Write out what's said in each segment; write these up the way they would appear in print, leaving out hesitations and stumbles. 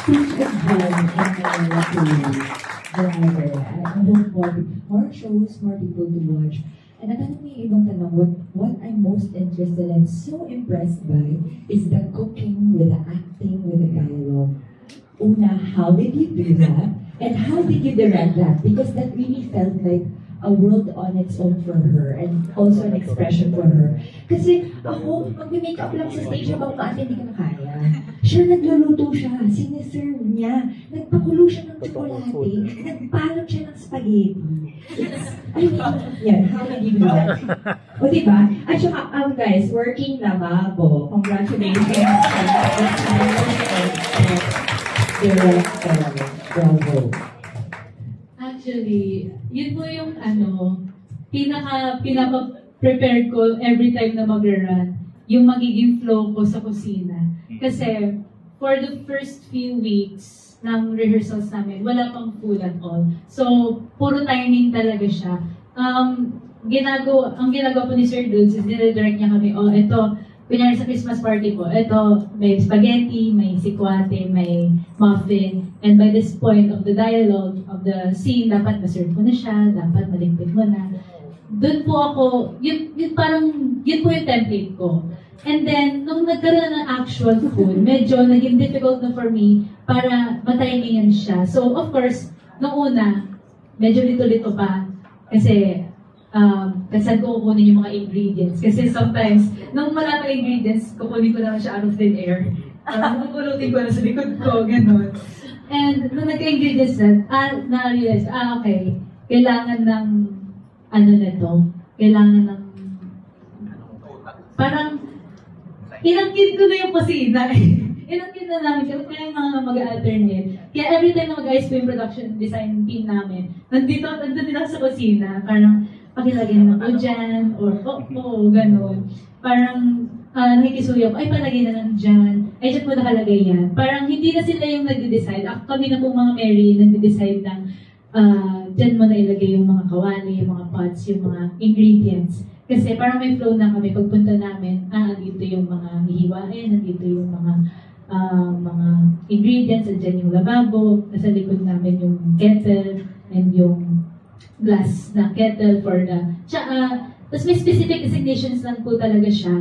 such a gem and driver. I hope more shows, more people to watch. And natanong niya yung ibang tanong, what I'm most interested and so impressed by is the cooking with the acting, with the dialogue. Una, how did you do that? And how did you direct that? Because that really felt like a world on its own for her and also an expression for her. Kasi ako, mag-makeup lang sa stage habang ate hindi ka na kaya. Siya nagluluto siya, siniserve niya, nagpakulo siya ng tsokolate, nagbalot siya ng spaghetti. I mean, yeah, how did you do that? O diba? At saka, guys, working lababo. Congratulations. Bravo. Actually, yun po yung pinapa-prepare ko every time na mag-run, yung magiging flow ko sa kusina. Kasi, for the first few weeks ng rehearsals namin, wala pang food at all. So, puro timing talaga siya. Ang ginagawa po ni Sir Dudes is nire-direct niya kami, ito, kunyari sa Christmas party po, ito, may spaghetti, may sikwate, may muffin, and by this point of the dialogue, of the scene, dapat ma-serve mo na siya, dapat maligpit mo na. Doon po ako, yun po yung template ko. And then, nung nagkaroon ng actual food, medyo naging difficult na for me para matimingan siya. So, of course, nung una, medyo lito-lito pa, kasi saan ko kukunin yung mga ingredients. Kasi sometimes, nung wala pa ingredients, kukunin ko naman siya out of thin air. Pupulutin ko na sa likod ko, gano'n. And nung nagka-ingredients na-realize, okay, kailangan ng, kailangan ng, parang, inangkin ko na yung kusina. Inangkin na namin, kaya yung mga mag-alternate. Kaya every time na mag-ayos ko yung production design team namin, nandito ako sa kusina, parang, pakilagay naman ko dyan, or gano'n. Parang, nakikisuyo ko, ay palagay na lang dyan, ay dyan po nakalagay yan. Parang hindi na sila yung nagde-decide. Kami na po mga Mary, nagde-decide ng, dyan mo na ilagay yung mga kawali, yung mga pots, yung mga ingredients. Kasi parang may flow na kami, pagpunta namin, dito yung mga hihiwain, nandito yung mga ingredients, dyan yung lababo, nasa likod namin yung kettle, and yung glass na kettle for the... Tapos may specific designations lang po talaga siya.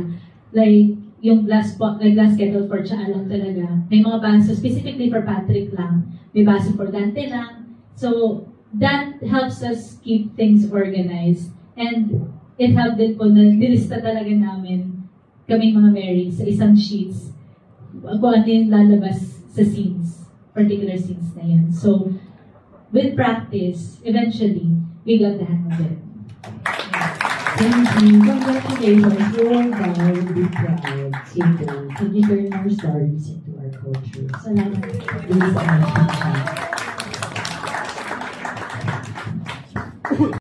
Like, yung glass kettle for tsaa lang talaga. May mga baso, specifically for Patrick lang. May baso for Dante lang. So, that helps us keep things organized. And it helped din po na nilista talaga namin, kaming mga Mary, sa isang sheets, kung ano yung lalabas sa scenes, particular scenes na yan. So, with practice, eventually, we got the hang of it. Thank you. Congratulations. Your guy will be proud. Can you turn our stories into our culture? Salamat.